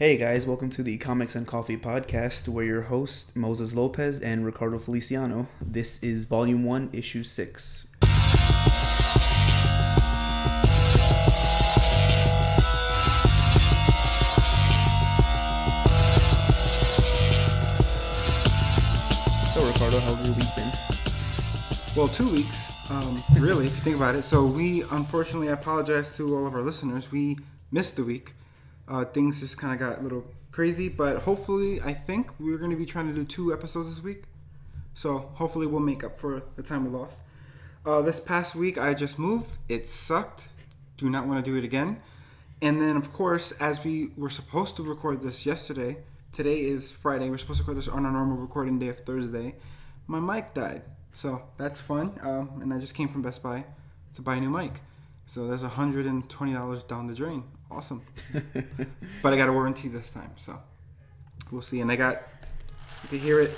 Hey guys, welcome to the Comics and Coffee podcast. We're your hosts, Moses Lopez and Ricardo Feliciano. This is Volume 1, Issue 6. So Ricardo, how's your week been? Well, 2 weeks, really, if you think about it. So we, unfortunately, I apologize to all of our listeners. We missed the week. Things just kind of got a little crazy, but hopefully, I think we're going to be trying to do 2 episodes this week. So hopefully we'll make up for the time we lost. This past week, I just moved. It sucked. Do not want to do it again. And then, of course, as we were supposed to record this yesterday, today is Friday. We're supposed to record this on our normal recording day of Thursday. My mic died. So that's fun. And I just came from Best Buy to buy a new mic. So there's $120 down the drain. Awesome. But I got a warranty this time. So we'll see. And you can hear it.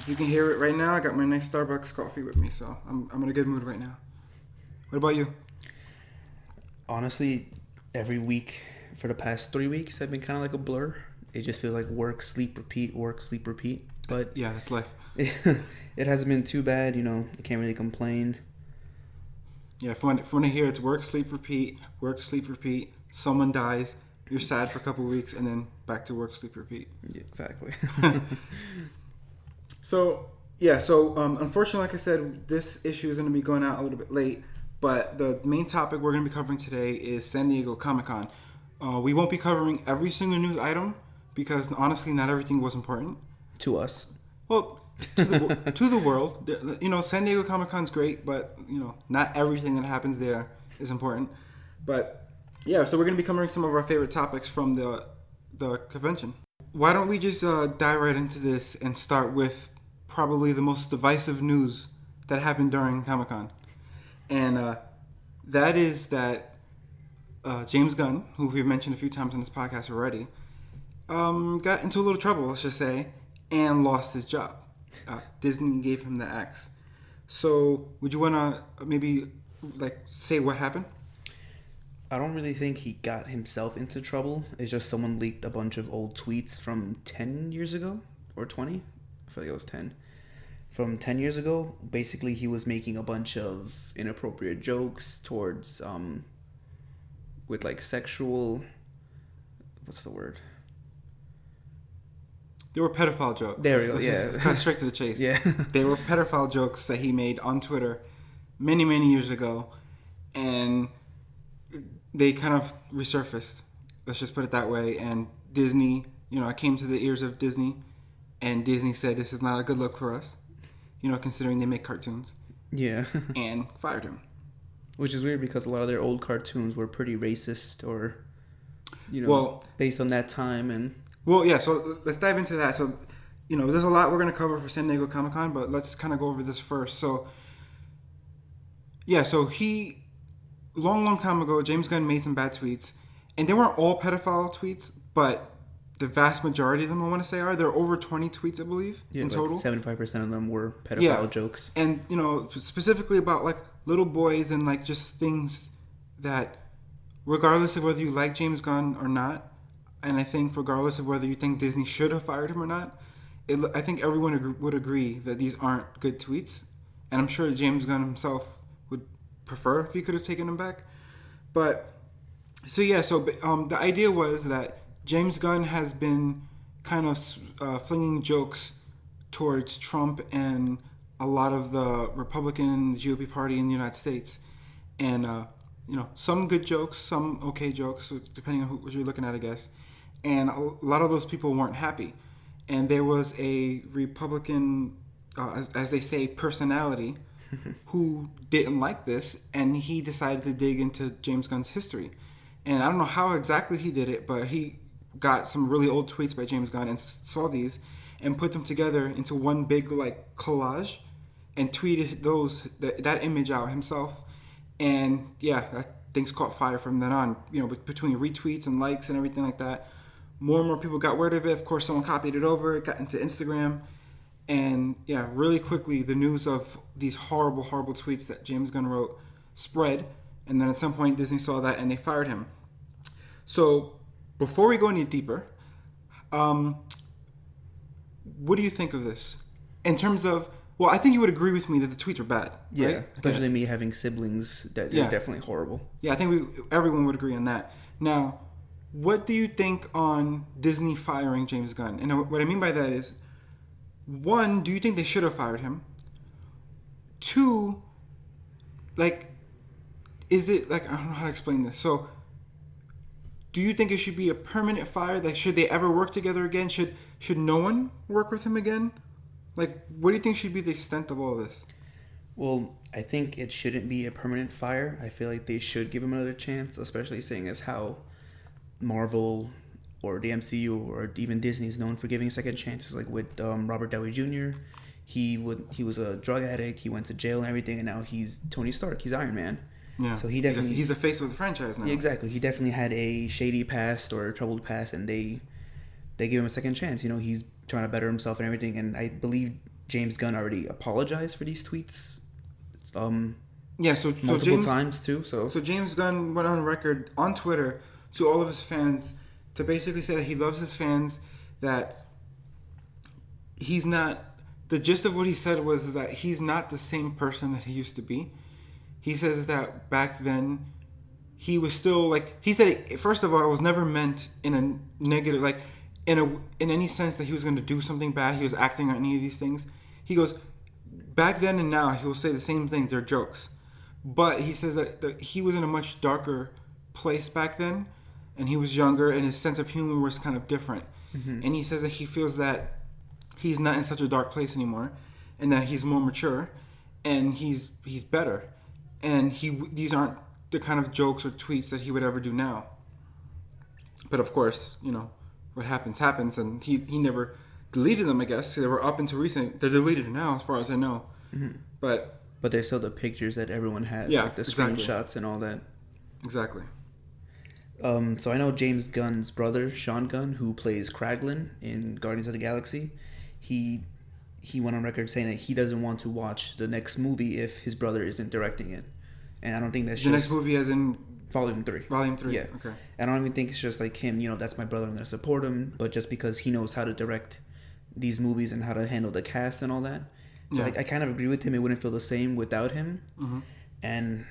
If you can hear it right now, I got my nice Starbucks coffee with me. So I'm in a good mood right now. What about you? Honestly, every week for the past 3 weeks have been kind of like a blur. It just feels like work, sleep, repeat, work, sleep, repeat. But yeah, that's life. It hasn't been too bad, I can't really complain. Yeah, if you want to hear it's work, sleep, repeat, someone dies, you're sad for a couple of weeks, and then back to work, sleep, repeat. Yeah, exactly. So unfortunately, like I said, this issue is going to be going out a little bit late, but the main topic we're going to be covering today is San Diego Comic-Con. We won't be covering every single news item because, honestly, not everything was important. To us. Well, to the world. San Diego Comic-Con's great, but, not everything that happens there is important. But, yeah, so we're going to be covering some of our favorite topics from the convention. Why don't we just dive right into this and start with probably the most divisive news that happened during Comic-Con. And that is that James Gunn, who we've mentioned a few times on this podcast already, got into a little trouble, let's just say, and lost his job. Disney gave him the axe. So would you want to maybe say what happened? I don't really think he got himself into trouble. It's just someone leaked a bunch of old tweets from 10 years ago or 20. I feel like it was 10. From 10 years ago, basically he was making a bunch of inappropriate jokes towards with sexual, what's the word? They were pedophile jokes. There we go, yeah. Cut straight to the chase. Yeah. They were pedophile jokes that he made on Twitter many, many years ago. And they kind of resurfaced. Let's just put it that way. And Disney, I came to the ears of Disney. And Disney said, this is not a good look for us. Considering they make cartoons. Yeah. And fired him. Which is weird because a lot of their old cartoons were pretty racist or, based on that time and... Well, yeah, so let's dive into that. So, there's a lot we're going to cover for San Diego Comic-Con, but let's kind of go over this first. So, yeah, so long time ago, James Gunn made some bad tweets, and they weren't all pedophile tweets, but the vast majority of them, I want to say, are. There are over 20 tweets, I believe, in total. 75% of them were pedophile jokes. And, specifically about, little boys and, just things that, regardless of whether you like James Gunn or not, and I think regardless of whether you think Disney should have fired him or not, I think everyone would agree that these aren't good tweets. And I'm sure James Gunn himself would prefer if he could have taken them back. But, the idea was that James Gunn has been kind of flinging jokes towards Trump and a lot of the Republican GOP party in the United States. And, some good jokes, some okay jokes, depending on what you're looking at, I guess. And a lot of those people weren't happy. And there was a Republican, as they say, personality who didn't like this. And he decided to dig into James Gunn's history. And I don't know how exactly he did it, but he got some really old tweets by James Gunn and saw these and put them together into one big collage and tweeted that image out himself. And yeah, things caught fire from then on. Between retweets and likes and everything like that. More and more people got word of it. Of course, someone copied it over. It got into Instagram. And yeah, really quickly, the news of these horrible, horrible tweets that James Gunn wrote spread. And then at some point, Disney saw that and they fired him. So before we go any deeper, what do you think of this? In terms of, well, I think you would agree with me that the tweets are bad. Yeah, right? especially me having siblings that are definitely horrible. Yeah, I think everyone would agree on that. Now, what do you think on Disney firing James Gunn? And what I mean by that is, one, do you think they should have fired him? Two, like, is it, like, I don't know how to explain this. So, do you think it should be a permanent fire? Like, should they ever work together again? Should no one work with him again? Like, what do you think should be the extent of all of this? Well, I think it shouldn't be a permanent fire. I feel like they should give him another chance, especially seeing as how Marvel or the MCU or even Disney is known for giving second chances. Like with Robert Downey Jr., he was a drug addict. He went to jail and everything, and now he's Tony Stark. He's Iron Man. Yeah. So he definitely he's a face of the franchise now. Yeah, exactly. He definitely had a shady past or a troubled past, and they give him a second chance. You know, he's trying to better himself and everything. And I believe James Gunn already apologized for these tweets. Multiple times too. So James Gunn went on record on Twitter to all of his fans to basically say that he loves his fans. That he's not. The gist of what he said was that he's not the same person that he used to be. He says that back then, he was still like, he said, first of all, it was never meant in a negative, like in any sense that he was going to do something bad. He was acting on any of these things. He goes, back then and now, he will say the same thing. They're jokes. But he says that he was in a much darker place back then, and he was younger, and his sense of humor was kind of different. Mm-hmm. And he says that he feels that he's not in such a dark place anymore, and that he's more mature, and he's better. And these aren't the kind of jokes or tweets that he would ever do now. But of course, you know, what happens, and he never deleted them, I guess. They were up until recent. They're deleted now, as far as I know. Mm-hmm. But there's still the pictures that everyone has, like the screenshots and all that. Exactly. So I know James Gunn's brother, Sean Gunn, who plays Kraglin in Guardians of the Galaxy. He went on record saying that he doesn't want to watch the next movie if his brother isn't directing it. And I don't think that's the next movie as in Volume 3. Volume 3. Yeah. Okay. I don't even think it's just like him, you know, that's my brother, I'm going to support him, but just because he knows how to direct these movies and how to handle the cast and all that. So I kind of agree with him. It wouldn't feel the same without him. Mm-hmm. And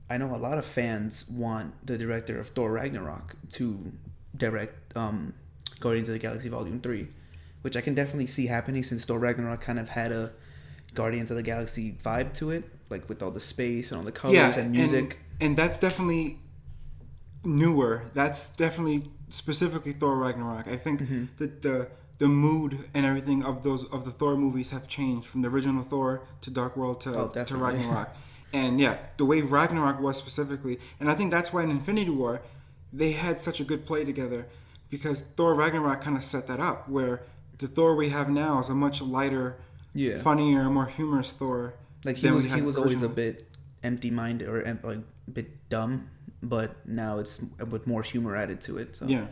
I know a lot of fans want the director of Thor Ragnarok to direct Guardians of the Galaxy Volume 3, which I can definitely see happening since Thor Ragnarok kind of had a Guardians of the Galaxy vibe to it, like with all the space and all the colors and music. And that's definitely newer. That's definitely specifically Thor Ragnarok. I think that the mood and everything of the Thor movies have changed from the original Thor to Dark World to Ragnarok. And yeah, the way Ragnarok was specifically, and I think that's why in Infinity War they had such a good play together, because Thor Ragnarok kind of set that up, where the Thor we have now is a much lighter, funnier, more humorous Thor. Like he was always a bit empty-minded or like a bit dumb, but now it's with more humor added to it. So. Yeah,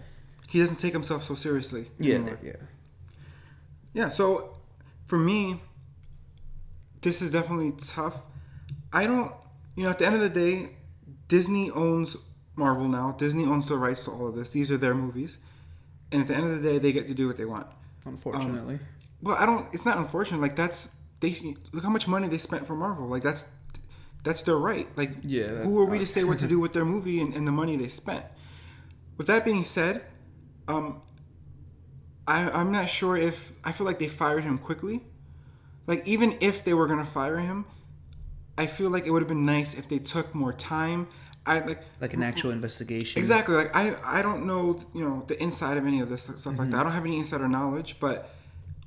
he doesn't take himself so seriously anymore. Yeah. So for me, this is definitely tough. I don't, at the end of the day, Disney owns Marvel now. Disney owns the rights to all of this. These are their movies, and at the end of the day, they get to do what they want. Unfortunately. It's not unfortunate. Like look how much money they spent for Marvel. Like that's their right. Like who are we to say what to do with their movie and the money they spent? With that being said, I'm not sure if I feel like they fired him quickly. Like even if they were gonna fire him, I feel like it would have been nice if they took more time. Like an actual investigation. Exactly. Like I don't know, the inside of any of this stuff like that. I don't have any insider knowledge, but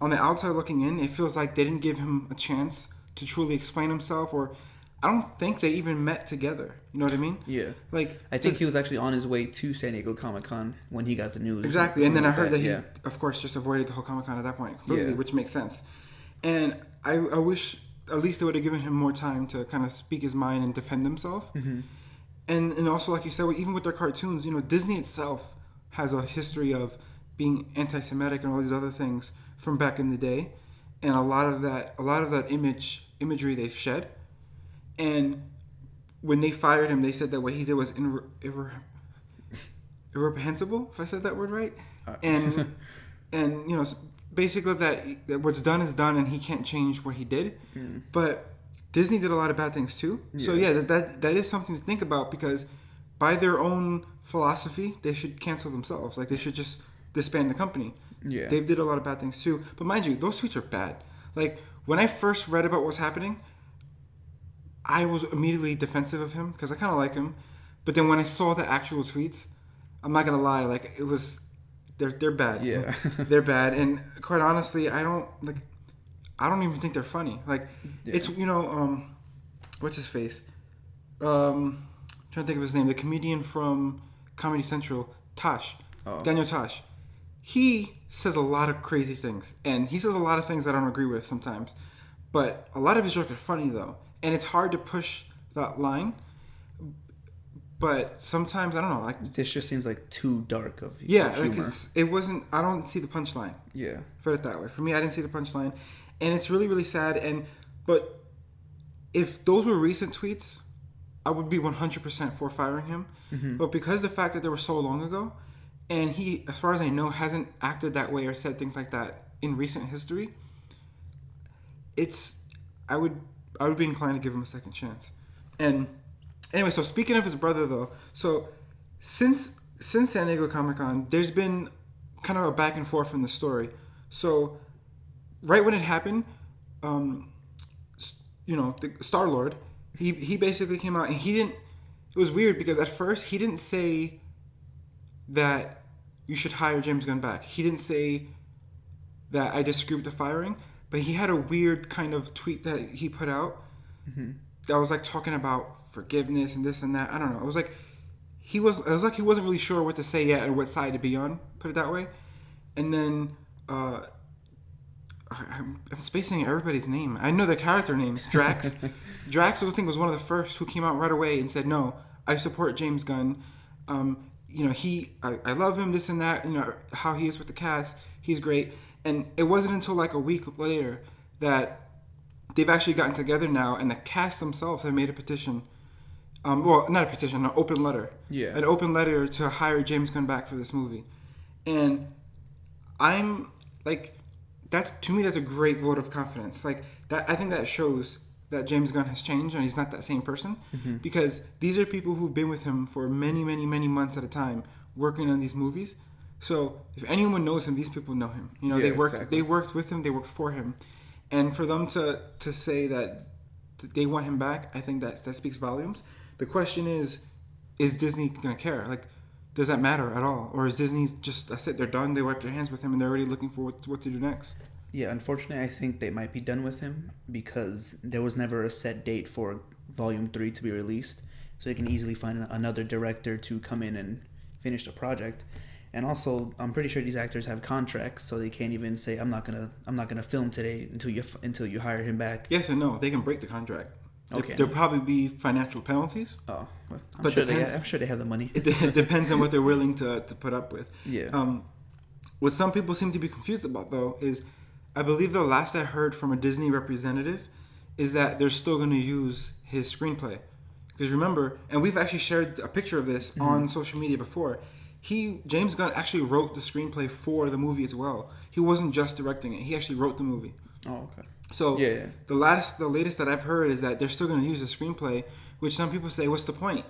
on the outside looking in, it feels like they didn't give him a chance to truly explain himself, or I don't think they even met together. You know what I mean? Yeah. Like I think he was actually on his way to San Diego Comic-Con when he got the news. Exactly. And then I heard that he, of course, just avoided the whole Comic-Con at that point completely, which makes sense. And I wish at least they would have given him more time to kind of speak his mind and defend himself. Mm-hmm. And also, like you said, even with their cartoons, Disney itself has a history of being anti-Semitic and all these other things from back in the day, and a lot of that imagery they've shed. And when they fired him, they said that what he did was irreprehensible, if I said that word right, Uh, and and basically that what's done is done, and he can't change what he did. Mm. But Disney did a lot of bad things too. So Yeah. yeah, that is something to think about, because by their own philosophy, they should cancel themselves. Like, they should just disband the company. Yeah. They did a lot of bad things too. But mind you, those tweets are bad. Like, when I first read about what's happening, I was immediately defensive of him because I kind of like him. But then when I saw the actual tweets, I'm not gonna lie, like, it was they're bad. Yeah. They're bad, and quite honestly, I don't even think they're funny. Like, Yeah. it's what's his face? Trying to think of his name. The comedian from Comedy Central, Tosh, Oh. Daniel Tosh. He says a lot of crazy things, and he says a lot of things I don't agree with sometimes. But a lot of his jokes are funny though, and it's hard to push that line. But sometimes I don't know, like, This just seems like too dark of yeah, of like humor. it wasn't. I don't see the punchline. Yeah. Put it that way. For me, I didn't see the punchline, and it's really, really sad. But if those were recent tweets, I would be 100% for firing him. Mm-hmm. But because the fact that they were so long ago, and he, as far as I know, hasn't acted that way or said things like that in recent history, I would be inclined to give him a second chance. And anyway, so speaking of his brother though, so since San Diego Comic-Con, there's been kind of a back and forth in the story. So right when it happened, the Star-Lord, he basically came out and he didn't. It was weird because at first he didn't say that you should hire James Gunn back. He didn't say that I disagree with the firing, but he had a weird kind of tweet that he put out that was like talking about forgiveness and this and that. I don't know. It was like he wasn't really sure what to say yet or what side to be on. Put it that way. And then I'm spacing everybody's name. I know their character names. Drax. Drax, I think, was one of the first who came out right away and said, "No, I support James Gunn. I love him. This and that. How he is with the cast. He's great." And it wasn't until like a week later that they've actually gotten together now, and the cast themselves have made a petition. Not a petition, an open letter. Yeah. An open letter to hire James Gunn back for this movie. And I'm like, to me that's a great vote of confidence. Like that, I think that shows that James Gunn has changed and he's not that same person, because these are people who've been with him for many, many, many months at a time working on these movies. So if anyone knows him, these people know him. They worked. Exactly. They worked with him. They worked for him, and for them to say that they want him back, I think that speaks volumes. The question is Disney gonna care? Like, does that matter at all, or is Disney just, that's it? They're done. They wiped their hands with him, and they're already looking for what to do next. Yeah, unfortunately, I think they might be done with him because there was never a set date for Volume 3 to be released. So they can easily find another director to come in and finish the project. And also, I'm pretty sure these actors have contracts, so they can't even say, "I'm not gonna film today until you hire him back." Yes and no. They can break the contract. Okay. There'll probably be financial penalties. Oh, well, I'm But sure depends- I'm sure they have the money. It depends on what they're willing to put up with. Yeah. What some people seem to be confused about, though, is I believe the last I heard from a Disney representative is that they're still going to use his screenplay. Because remember, and we've actually shared a picture of this on social media before, James Gunn actually wrote the screenplay for the movie as well. He wasn't just directing it. He actually wrote the movie. Oh, okay. So Yeah. the latest that I've heard is that they're still going to use the screenplay, which some people say, what's the point?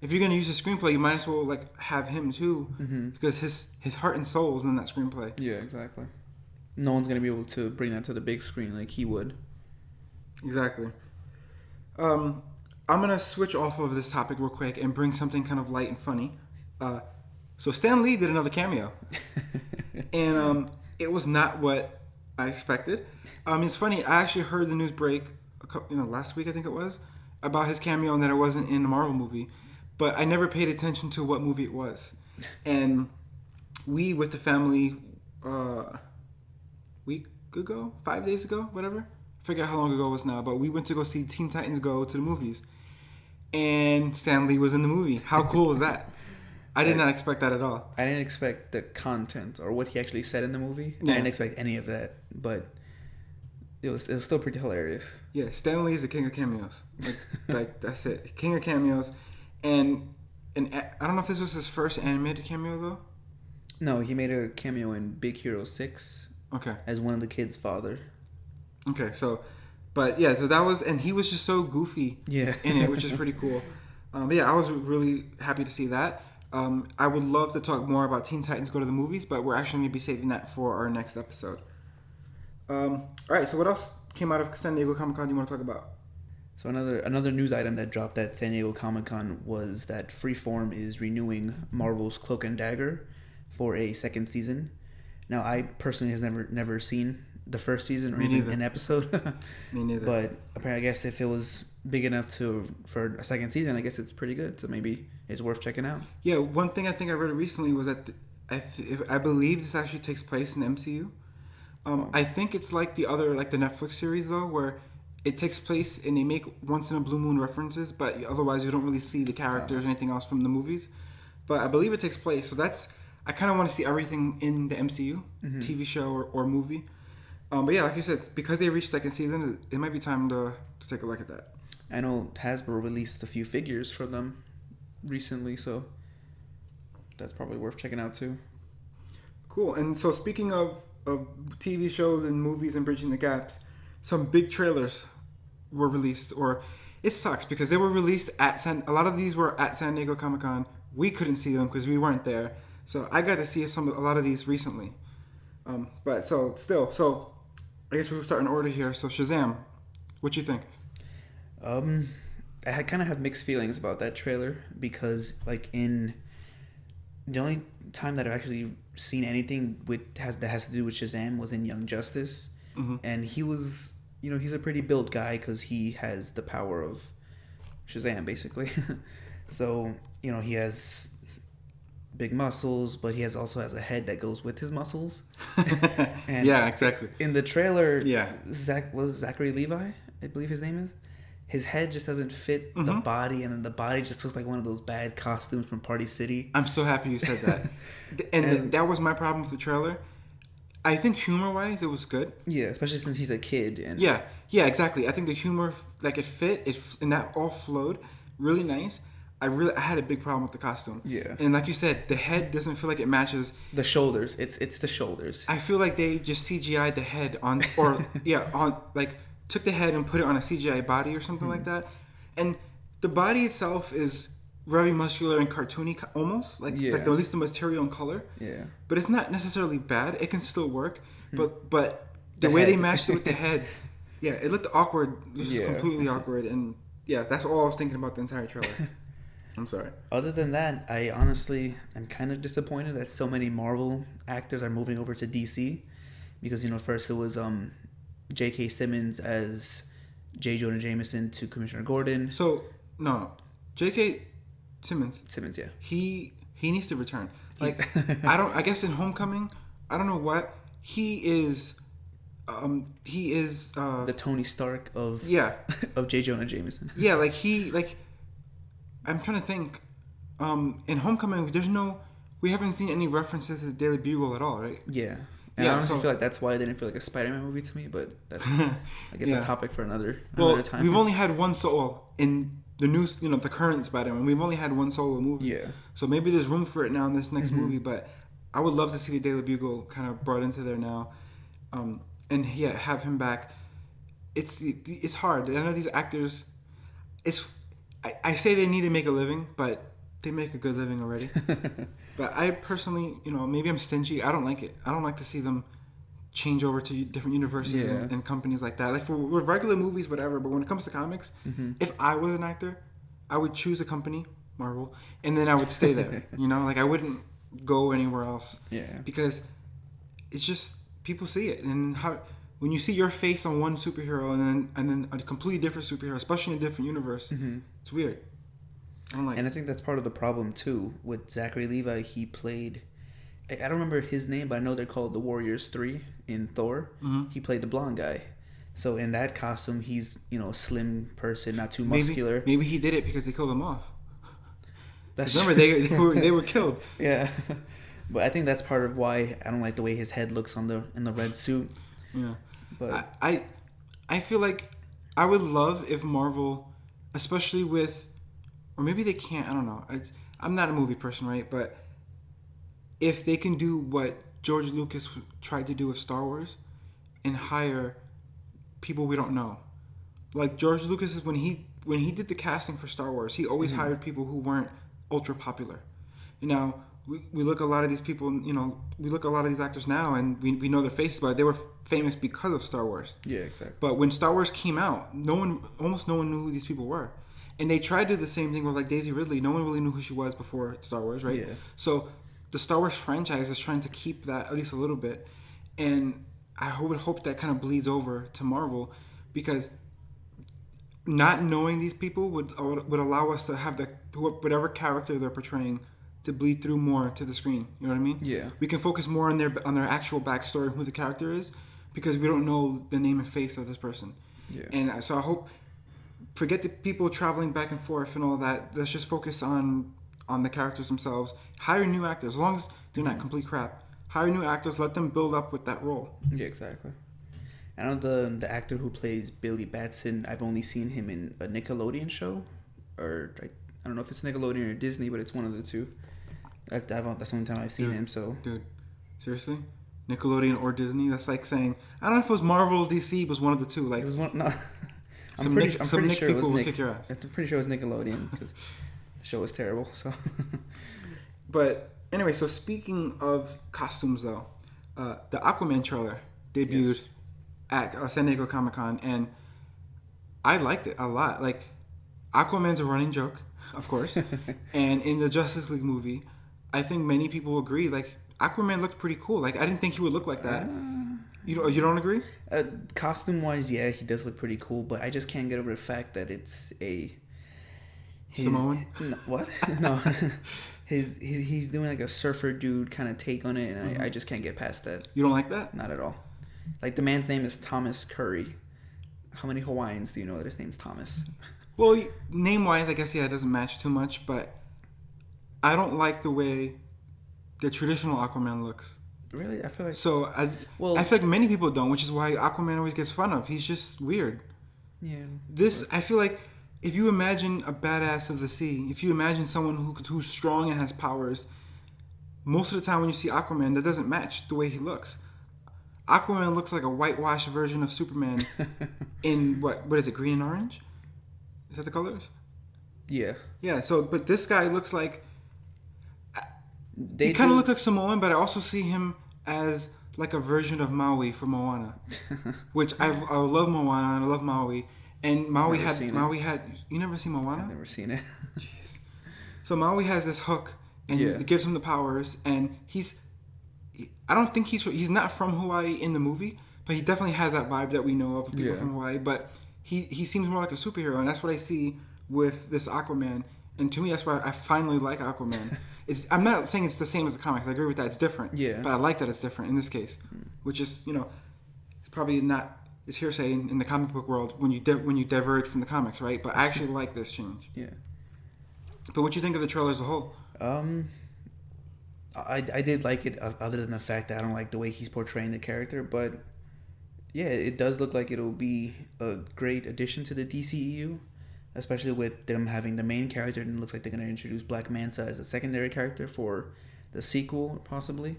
If you're going to use the screenplay, you might as well like have him too, because his heart and soul is in that screenplay. Yeah, exactly. No one's gonna be able to bring that to the big screen like he would. Exactly. I'm gonna switch off of this topic real quick and bring something kind of light and funny. So Stan Lee did another cameo, and it was not what I expected. It's funny. I actually heard the news break, last week I think it was, about his cameo and that it wasn't in a Marvel movie, but I never paid attention to what movie it was. And we with the family, week ago, 5 days ago, whatever. I forget how long ago it was now, but we went to go see Teen Titans Go to the movies, and Stan Lee was in the movie. How cool was that? I did not expect that at all. I didn't expect the content or what he actually said in the movie. Yeah. I didn't expect any of that, but it was still pretty hilarious. Yeah, Stan Lee is the king of cameos. Like that's it, king of cameos. And I don't know if this was his first animated cameo though. No, he made a cameo in Big Hero 6 Okay. as one of the kids' father. Okay. So, but yeah, so that was, and he was just so goofy Yeah. in it, which is pretty cool. But yeah, I was really happy to see that. I would love to talk more about Teen Titans Go to the Movies, but we're actually going to be saving that for our next episode. All right, so what else came out of San Diego Comic-Con you want to talk about? So another news item that dropped at San Diego Comic-Con was that Freeform is renewing Marvel's Cloak and Dagger for a second season. Now, I personally has never seen the first season or Me even neither. an episode. Me neither. But apparently, I guess if it was big enough for a second season, I guess it's pretty good. So maybe it's worth checking out. Yeah, one thing I think I read recently was that I believe this actually takes place in the MCU. I think it's like the other, like the Netflix series though, where it takes place and they make once in a blue moon references, but otherwise you don't really see the characters or anything else from the movies. But I believe it takes place, so I kind of want to see everything in the MCU, TV show or movie. But yeah, like you said, because they reached second season, it might be time to take a look at that. I know Hasbro released a few figures from them recently, so that's probably worth checking out too. Cool. And so speaking of TV shows and movies and bridging the gaps, some big trailers were released, or it sucks because they were released a lot of these were at San Diego Comic-Con. We couldn't see them because we weren't there. So I got to see a lot of these recently. But so I guess we'll start in order here. So Shazam, what you think? I kind of have mixed feelings about that trailer because, like, in the only time that I've actually seen anything that has to do with Shazam was in Young Justice, and he was, he's a pretty built guy because he has the power of Shazam, basically. So, he has big muscles, but he also has a head that goes with his muscles. And yeah, exactly. in the trailer, Yeah, Zachary Levi, I believe his name is. His head just doesn't fit the body, and then the body just looks like one of those bad costumes from Party City. I'm so happy you said that. and that was my problem with the trailer. I think humor-wise, it was good. Yeah, especially since he's a kid. And Yeah, exactly. I think the humor, like it fit, and that all flowed really nice. I had a big problem with the costume. Yeah. And like you said, the head doesn't feel like it matches. The shoulders. It's the shoulders. I feel like they just CGI'd the head on, or took the head and put it on a CGI body or something like that. And the body itself is very muscular and cartoony almost, like at least the material and color. Yeah. But it's not necessarily bad. It can still work. But the The way head. they matched it with the head, yeah, it looked awkward. It was just completely awkward. And yeah, that's all I was thinking about the entire trailer. I'm sorry. Other than that, I honestly am kind of disappointed that so many Marvel actors are moving over to DC, because first it was J.K. Simmons as J. Jonah Jameson to Commissioner Gordon. So no, J.K. Simmons, yeah. he needs to return. Like I guess in Homecoming, I don't know what he is. He is The Tony Stark of of J. Jonah Jameson. Yeah, I'm trying to think. In Homecoming, we haven't seen any references to the Daily Bugle at all, right? Yeah. And I honestly feel like that's why it didn't feel like a Spider-Man movie to me, but that's, I guess, a topic for another time. We've only had one solo in the news, the current Spider-Man. We've only had one solo movie. Yeah. So maybe there's room for it now in this next movie, but I would love to see the Daily Bugle kind of brought into there now. And have him back. It's hard. I know these actors, I say they need to make a living, but they make a good living already. But I personally, maybe I'm stingy. I don't like it. I don't like to see them change over to different universes and companies like that. Like with regular movies, whatever. But when it comes to comics, if I was an actor, I would choose a company, Marvel, and then I would stay there. I wouldn't go anywhere else. Yeah. Because it's just people see it, and when you see your face on one superhero and then a completely different superhero, especially in a different universe, it's weird. I don't like it. And I think that's part of the problem too with Zachary Levi. He played, I don't remember his name, but I know they're called the Warriors 3 in Thor. He played the blonde guy. So in that costume, he's a slim person, not too muscular. Maybe he did it because they killed him off. Remember they were killed. Yeah, but I think that's part of why I don't like the way his head looks in the red suit. Yeah, but I feel like I would love if Marvel, especially with, or maybe they can't. I don't know. I'm not a movie person, right? But if they can do what George Lucas tried to do with Star Wars and hire people we don't know, like George Lucas is when he did the casting for Star Wars, he always hired people who weren't ultra popular. Now we look at a lot of these people, we look at a lot of these actors now, and we know their faces, but they were famous because of Star Wars. Yeah, exactly. But when Star Wars came out, almost no one knew who these people were. And they tried to do the same thing with like Daisy Ridley. No one really knew who she was before Star Wars, right? Yeah. So the Star Wars franchise is trying to keep that at least a little bit. And I would hope that kind of bleeds over to Marvel, because not knowing these people would allow us to have whatever character they're portraying to bleed through more to the screen. You know what I mean? Yeah. We can focus more on their actual backstory and who the character is, because we don't know the name and face of this person. Yeah. And so I hope, forget the people traveling back and forth and all that. Let's just focus on the characters themselves. Hire new actors, as long as they're not complete crap. Hire new actors, let them build up with that role. Yeah, exactly. I know the actor who plays Billy Batson, I've only seen him in a Nickelodeon show, or I don't know if it's Nickelodeon or Disney, but it's one of the two. That's the only time I've seen him. So, dude, seriously, Nickelodeon or Disney? That's like saying, I don't know if it was Marvel or DC, but it was one of the two. Like, it was one. No, I'm pretty sure it was Nick. Kick your ass. I'm pretty sure it was Nickelodeon because the show was terrible. So, but anyway, so speaking of costumes, though, the Aquaman trailer debuted at San Diego Comic-Con, and I liked it a lot. Like, Aquaman's a running joke, of course, and in the Justice League movie, I think many people agree, like, Aquaman looked pretty cool. Like, I didn't think he would look like that. You don't agree? Costume-wise, yeah, he does look pretty cool, but I just can't get over the fact that it's Samoan? No, what? No. He's doing like a surfer dude kind of take on it, and I just can't get past that. You don't like that? Not at all. Like, the man's name is Thomas Curry. How many Hawaiians do you know that his name's Thomas? Well, name-wise, I guess, yeah, it doesn't match too much, but I don't like the way the traditional Aquaman looks. Really? I feel like... So, I feel like many people don't, which is why Aquaman always gets fun of. He's just weird. Yeah. I feel like, if you imagine a badass of the sea, if you imagine someone who's strong and has powers, most of the time when you see Aquaman, that doesn't match the way he looks. Aquaman looks like a whitewashed version of Superman in, what is it, green and orange? Is that the colors? Yeah. Yeah, so, but this guy looks like... He kind of looks like Samoan, but I also see him as like a version of Maui from Moana. Which, I love Moana, and I love Maui. And Maui had... You never seen Moana? I've never seen it. Jeez. So Maui has this hook, and it gives him the powers, and I don't think he's not from Hawaii in the movie, but he definitely has that vibe that we know of people from Hawaii. But he seems more like a superhero, and that's what I see with this Aquaman. And to me, that's why I finally like Aquaman. I'm not saying it's the same as the comics. I agree with that. It's different. Yeah. But I like that it's different in this case, which is, it's probably not... It's hearsay in the comic book world when you diverge from the comics, right? But I actually like this change. Yeah. But what do you think of the trailer as a whole? I did like it, other than the fact that I don't like the way he's portraying the character, but yeah, it does look like it'll be a great addition to the DCEU, especially with them having the main character, and it looks like they're going to introduce Black Manta as a secondary character for the sequel, possibly.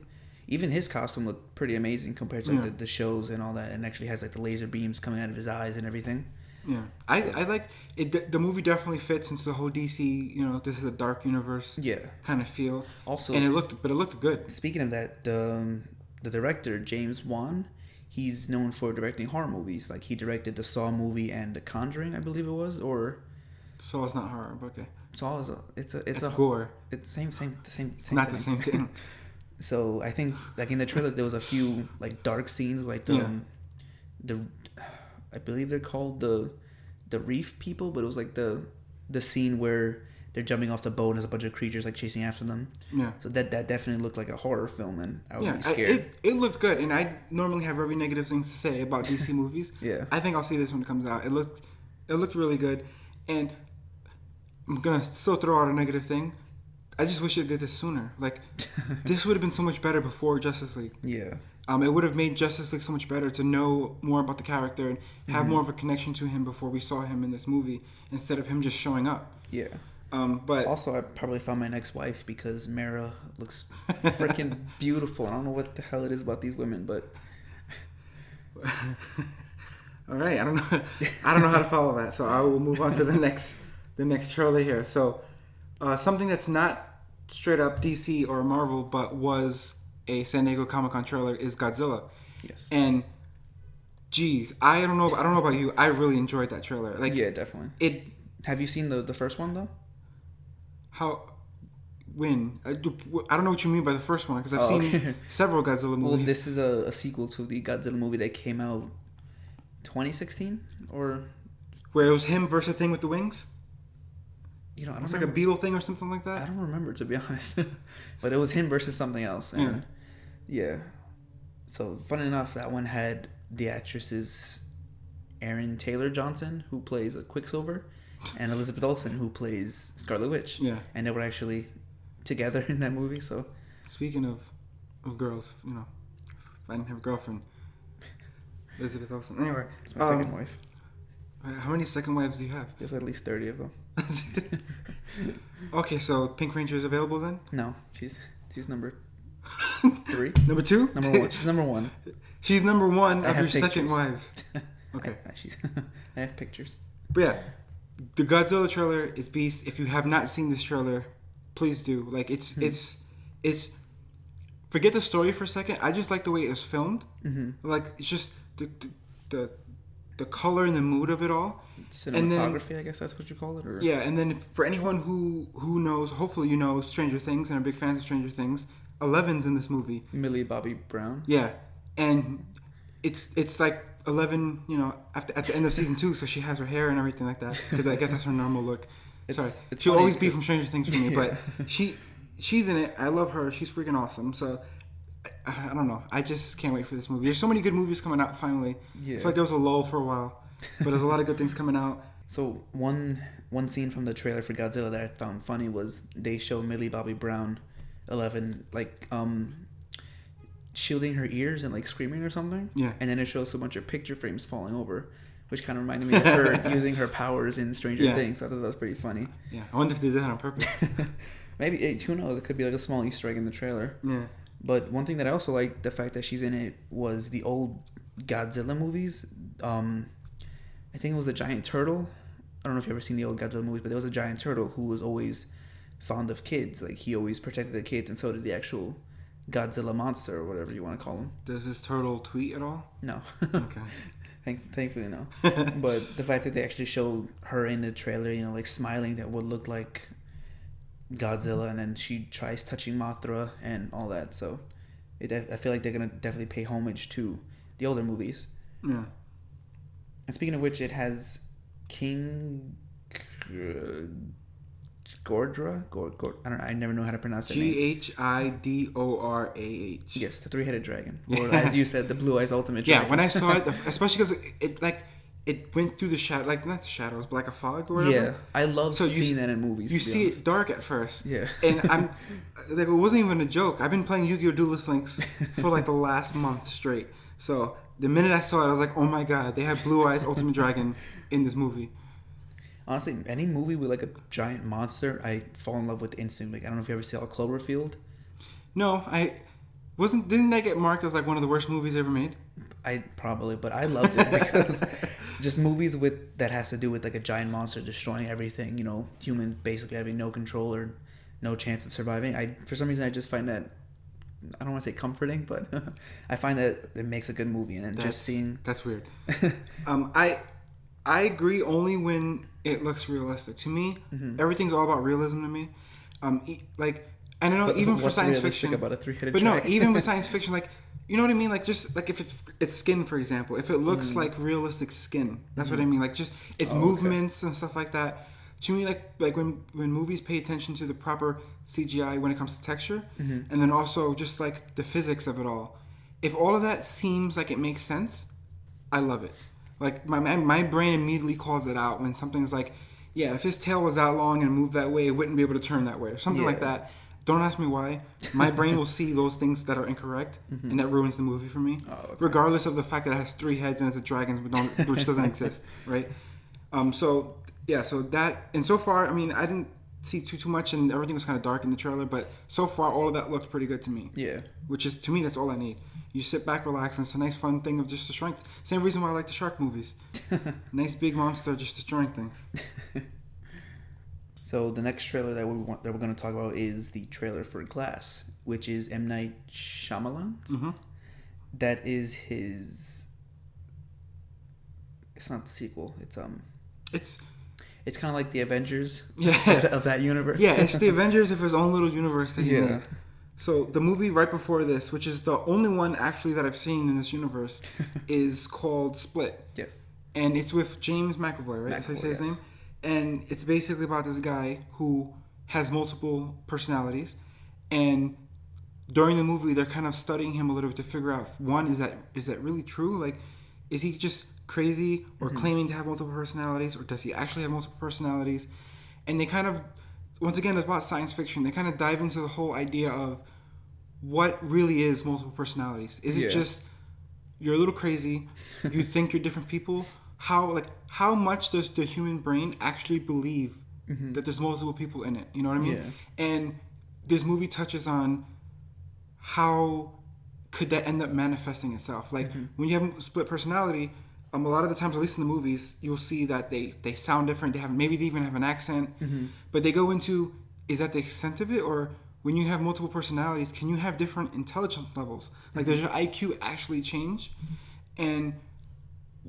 Even his costume looked pretty amazing compared to the shows and all that, and actually has like the laser beams coming out of his eyes and everything. Yeah, I like it. The movie definitely fits into the whole DC. This is a dark universe. Kind of feel. Also, and it looked good. Speaking of that, the director James Wan, he's known for directing horror movies. Like, he directed the Saw movie and The Conjuring, I believe it was, or. Saw is not horror, but okay. Saw is it's gore. It's the same. Not the same thing. So I think, like, in the trailer there was a few like dark scenes, like the I believe they're called the reef people, but it was like the scene where they're jumping off the boat and there's a bunch of creatures like chasing after them. Yeah. So that definitely looked like a horror film, and I would be scared. It looked good, and I normally have very negative things to say about DC movies. Yeah. I think I'll see this when it comes out. It looked really good, and I'm gonna still throw out a negative thing. I just wish it did this sooner. Like, this would have been so much better before Justice League. Yeah. It would have made Justice League so much better to know more about the character and have more of a connection to him before we saw him in this movie, instead of him just showing up. Yeah. But Also, I probably found my next wife because Mara looks freaking beautiful. I don't know what the hell it is about these women, but all right, I don't know. I don't know how to follow that, so I will move on to the next trailer here. So, something that's not straight up DC or Marvel, but was a San Diego Comic-Con trailer is Godzilla. yes. And geez, I don't know about you. I really enjoyed that trailer. Like, Yeah, definitely. it. Have you seen the first one though? When I don't know what you mean by the first one because I've seen several Godzilla movies. Well, this is a sequel to the Godzilla movie that came out 2016 or where it was him versus a thing with the wings. I don't It was know. like a beetle thing or something like I that. don't remember, to be honest. But it was him versus something else. And yeah. So, funny enough, that one had the actresses Aaron Taylor Johnson, who plays a Quicksilver, and Elizabeth Olsen, who plays Scarlet Witch. Yeah. And they were actually together in that movie, so... Speaking of girls, if I didn't have a girlfriend, Elizabeth Olsen. Anyway. It's my second wife. How many second wives do you have? There's at least 30 of them. Okay, so Pink Ranger is available then? No, she's number 3. Number 2? Number 1. She's number 1. She's number 1 I of have your second pictures. wives. Okay. I have pictures. But yeah, the Godzilla trailer is beast. If you have not seen this trailer, please do. Like, it's forget the story for a second. I just like the way it was filmed. Mm-hmm. Like, it's just the color and the mood of it all. Cinematography, I guess that's what you call it? Or... Yeah, and then for anyone who knows, hopefully you know Stranger Things and are big fans of Stranger Things, Eleven's in this movie. Millie Bobby Brown. Yeah, and it's like 11, at the end of season 2, so she has her hair and everything like that, because I guess that's her normal look. It's She'll funny always be from Stranger Things for me, Yeah. but she's in it. I love her. She's freaking awesome. So I don't know. I just can't wait for this movie. There's so many good movies coming out finally. Yeah. I feel like there was a lull for a while, but there's a lot of good things coming out. So one scene from the trailer for Godzilla that I found funny was they show Millie Bobby Brown, 11, like shielding her ears and like screaming or something. Yeah. And then it shows a bunch of picture frames falling over, which kind of reminded me of her using her powers in Stranger Things. So I thought that was pretty funny. Yeah. I wonder if they did that on purpose. Maybe, who knows? It could be like a small Easter egg in the trailer. Yeah. But one thing that I also liked, the fact that she's in it, was the old Godzilla movies. I think it was the giant turtle. I don't know if you've ever seen the old Godzilla movies, but there was a giant turtle who was always fond of kids. Like, he always protected the kids, and so did the actual Godzilla monster, or whatever you want to call him. Does this turtle tweet at all? No. Okay. Thankfully, no. But the fact that they actually showed her in the trailer, like smiling, that would look like Godzilla, and then she tries touching Mothra and all that. So I feel like they're going to definitely pay homage to the older movies. Yeah. And speaking of which, it has King Ghidorah. I don't know. I never know how to pronounce that name. Ghidorah. Yes, the three-headed dragon, or as you said, the Blue Eyes Ultimate Dragon. Yeah, when I saw it, especially because it went through the shadow, like not the shadows, but like a fog or whatever. Yeah, I love seeing that in movies. You see it dark at first. Yeah. And I'm like, it wasn't even a joke. I've been playing Yu-Gi-Oh! Duelist Links for like the last month straight. So the minute I saw it, I was like, oh my god, they have Blue Eyes Ultimate Dragon in this movie. Honestly, any movie with like a giant monster, I fall in love with instantly. Like, I don't know if you ever saw Cloverfield. No, didn't that get marked as like one of the worst movies ever made? But I loved it because just movies that has to do with like a giant monster destroying everything, humans basically having no control or no chance of surviving. For some reason I just find that, I don't want to say comforting, but I find that it makes a good movie. And then just seeing... That's weird. I agree only when it looks realistic. To me, everything's all about realism to me. I don't know, even for science fiction. About a three-headed but dragon? no, even with science fiction, like, you know what I mean? Like, just like if it's skin, for example, if it looks like realistic skin, that's what I mean. Like, just its movements and stuff like that. To me, like when movies pay attention to the proper CGI when it comes to texture, and then also just like the physics of it all. If all of that seems like it makes sense, I love it. Like my brain immediately calls it out when something's like, yeah, if his tail was that long and moved that way, it wouldn't be able to turn that way or something like that. Don't ask me why. My brain will see those things that are incorrect, and that ruins the movie for me. Regardless of the fact that it has 3 heads and it's a dragon, which doesn't exist, right? So that, and so far, I mean, I didn't see too much, and everything was kind of dark in the trailer. But so far, all of that looked pretty good to me. Yeah. Which is, to me, that's all I need. You sit back, relax, and it's a nice, fun thing of just destroying. Same reason why I like the shark movies. Nice big monster just destroying things. So the next trailer that we're going to talk about is the trailer for Glass, which is M. Night Shyamalan's. Mm-hmm. That is his. It's not the sequel. It's kind of like the Avengers. Yeah. of that universe. Yeah, it's the Avengers of his own little universe that he Yeah. made. So the movie right before this, which is the only one actually that I've seen in this universe, is called Split. Yes. And it's with James McAvoy, right? That's how you say his name. And it's basically about this guy who has multiple personalities. And during the movie, they're kind of studying him a little bit to figure out, one, is that really true? Like, is he just crazy or claiming to have multiple personalities, or does he actually have multiple personalities? And they kind of, once again, it's about science fiction. They kind of dive into the whole idea of what really is multiple personalities. Is it just you're a little crazy, you think you're different people? How much does the human brain actually believe that there's multiple people in it? You know what I mean? Yeah. And this movie touches on how could that end up manifesting itself. Like when you have split personality, a lot of the times, at least in the movies, you'll see that they sound different. They even have an accent, but they go into, is that the extent of it, or when you have multiple personalities, can you have different intelligence levels? Like, does your IQ actually change? And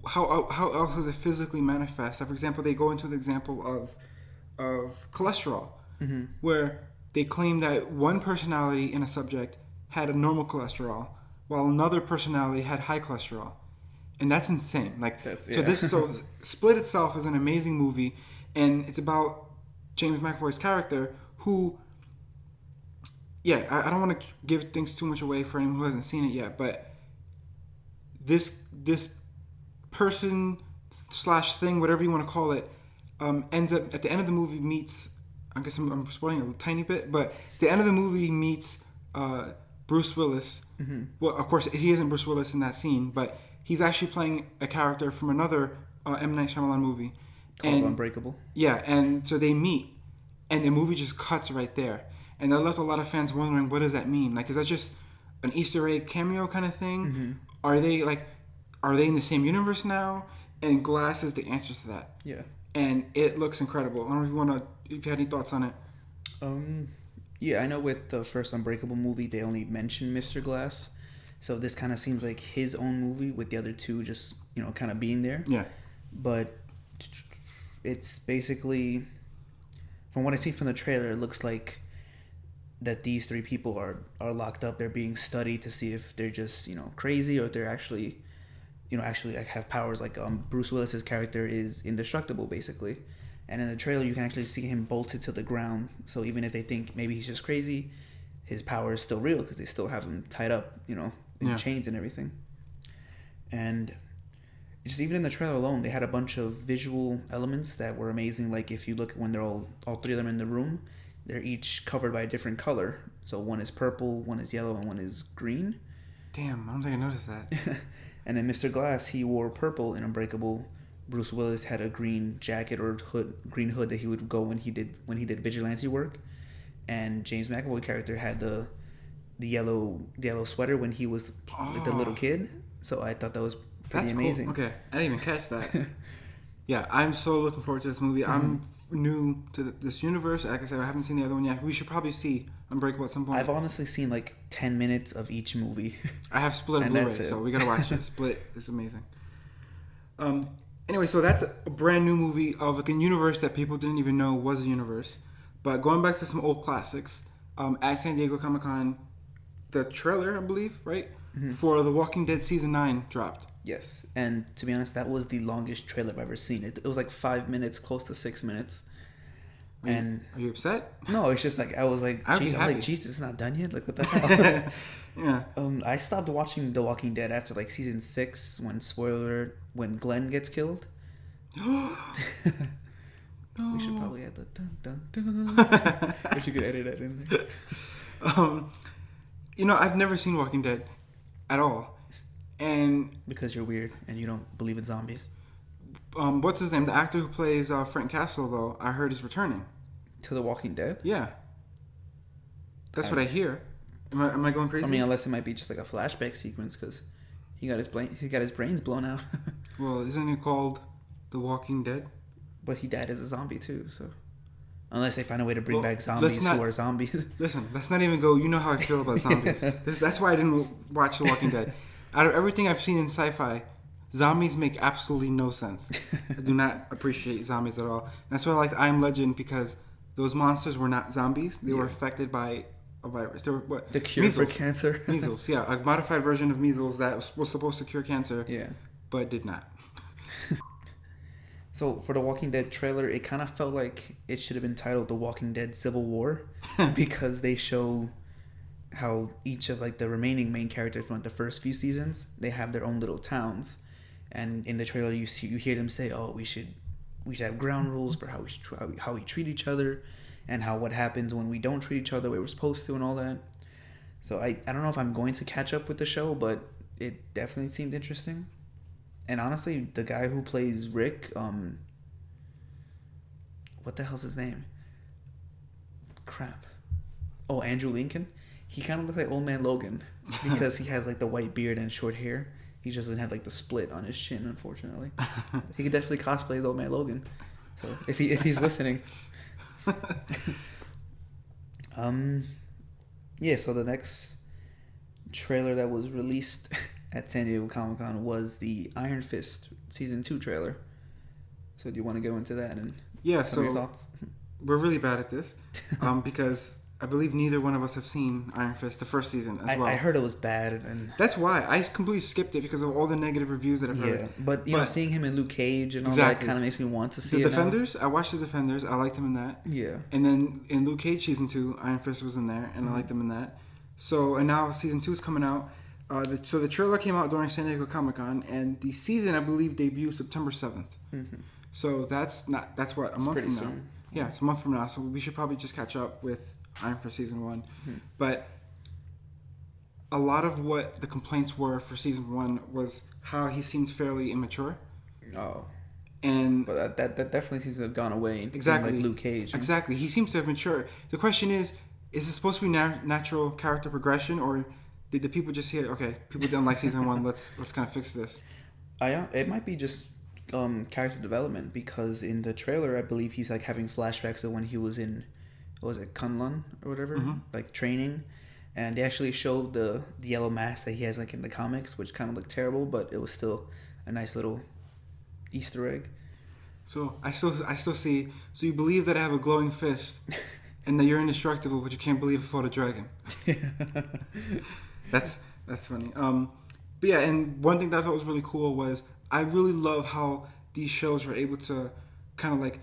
how else does it physically manifest? So, for example, they go into the example of cholesterol, where they claim that one personality in a subject had a normal cholesterol, while another personality had high cholesterol. And that's insane. So Split itself is an amazing movie, and it's about James McAvoy's character who, I don't want to give things too much away for anyone who hasn't seen it yet, but this person / thing, whatever you want to call it, ends up at the end of the movie meets, I guess I'm spoiling a tiny bit, but at the end of the movie meets Bruce Willis. Well, of course, he isn't Bruce Willis in that scene, but he's actually playing a character from another M. Night Shyamalan movie. Called Unbreakable. Yeah, and so they meet, and the movie just cuts right there. And that left a lot of fans wondering, what does that mean? Like, is that just an Easter egg cameo kind of thing? Are they in the same universe now? And Glass is the answer to that. Yeah. And it looks incredible. I don't know if you had any thoughts on it. Yeah, I know with the first Unbreakable movie, they only mentioned Mr. Glass. So this kind of seems like his own movie, with the other two just, kind of being there. Yeah. But it's basically, from what I see from the trailer, it looks like that these three people are locked up. They're being studied to see if they're just, crazy, or if they're actually like have powers. Like Bruce Willis's character is indestructible, basically. And in the trailer, you can actually see him bolted to the ground. So even if they think maybe he's just crazy, his power is still real because they still have him tied up, in chains and everything. And just even in the trailer alone, they had a bunch of visual elements that were amazing. Like if you look when they're all three of them in the room, they're each covered by a different color. So one is purple, one is yellow, and one is green. Damn, I don't think I noticed that. And then Mr. Glass, he wore purple in Unbreakable. Bruce Willis had a green jacket or green hood that he would go when he did vigilante work. And James McAvoy character had the yellow sweater when he was like the little kid. So I thought that was pretty amazing. Cool. Okay, I didn't even catch that. Yeah, I'm so looking forward to this movie. I'm new to this universe. Like I said, I haven't seen the other one yet. We should probably see Unbreakable at some point. I've honestly seen like 10 minutes of each movie. I have Split on Blu-ray, so we gotta watch it. Split is amazing. Anyway, so that's a brand new movie of like a universe that people didn't even know was a universe. But going back to some old classics, at San Diego Comic-Con, the trailer, I believe, right, for The Walking Dead Season 9 dropped. Yes, and to be honest, that was the longest trailer I've ever seen. It was like 5 minutes, close to 6 minutes. Are you upset? No, it's just like I was like, Jesus, it's not done yet. Like, what the hell? Yeah. I stopped watching The Walking Dead after like season 6 when Glenn gets killed. No. We should probably add the dun dun dun. Wish you could edit that in there. I've never seen Walking Dead at all. And because you're weird and you don't believe in zombies. What's his name? The actor who plays Frank Castle, though, I heard is returning. To The Walking Dead? Yeah. That's what I hear. Am I going crazy? I mean, unless it might be just like a flashback sequence because he got his brains blown out. Well, isn't it called The Walking Dead? But he died as a zombie too, so unless they find a way to bring Well, back zombies who are zombies. Listen, let's not even go. You know how I feel about zombies. That's why I didn't watch The Walking Dead. Out of everything I've seen in sci-fi, zombies make absolutely no sense. I do not appreciate zombies at all. That's why I like I Am Legend, because those monsters were not zombies. They were affected by a virus. They were what? The cure for cancer. Measles, yeah, a modified version of measles that was supposed to cure cancer, Yeah. but did not. So for the Walking Dead trailer, it kind of felt like it should have been titled The Walking Dead Civil War because they show how each of like the remaining main characters from like, the first few seasons, they have their own little towns, and in the trailer you hear them say, "Oh, we should have ground rules for how we treat each other, and how what happens when we don't treat each other the way we're supposed to, and all that." So I don't know if I'm going to catch up with the show, but it definitely seemed interesting. And honestly, the guy who plays Rick, what the hell's his name? Crap. Oh, Andrew Lincoln. He kind of looks like Old Man Logan because he has like the white beard and short hair. He just doesn't have like the split on his chin, unfortunately. He could definitely cosplay as Old Man Logan. So if he's listening, yeah. So the next trailer that was released at San Diego Comic-Con was the Iron Fist Season 2 trailer. So do you want to go into that and some of your thoughts? We're really bad at this because I believe neither one of us have seen Iron Fist, the first season, as well. I heard it was bad. And that's why. I completely skipped it because of all the negative reviews that I've heard. Yeah, but you know, seeing him in Luke Cage and all that kind of makes me want to see The it Defenders, I watched The Defenders. I liked him in that. Yeah. And then in Luke Cage Season 2, Iron Fist was in there, and I liked him in that. So, and now Season 2 is coming out. So the trailer came out during San Diego Comic-Con, and the season, I believe, debuts September 7th. Mm-hmm. So that's what, a month from now. Soon. Yeah, it's a month from now, so we should probably just catch up with Iron Fist Season 1. Mm-hmm. But a lot of what the complaints were for Season 1 was how he seemed fairly immature. Oh. And but that definitely seems to have gone away. Exactly. In like Luke Cage. Exactly. He seems to have matured. The question is it supposed to be natural character progression, or did the people just hear, okay, people didn't like Season 1, let's kind of fix this? It might be just character development, because in the trailer, I believe he's like having flashbacks of when he was in, what was it, Kunlun or whatever, like training, and they actually showed the yellow mask that he has like in the comics, which kind of looked terrible, but it was still a nice little Easter egg. So I still see. So you believe that I have a glowing fist, and that you're indestructible, but you can't believe I fought a dragon. That's funny. But yeah, and one thing that I thought was really cool was I really love how these shows are able to kind of like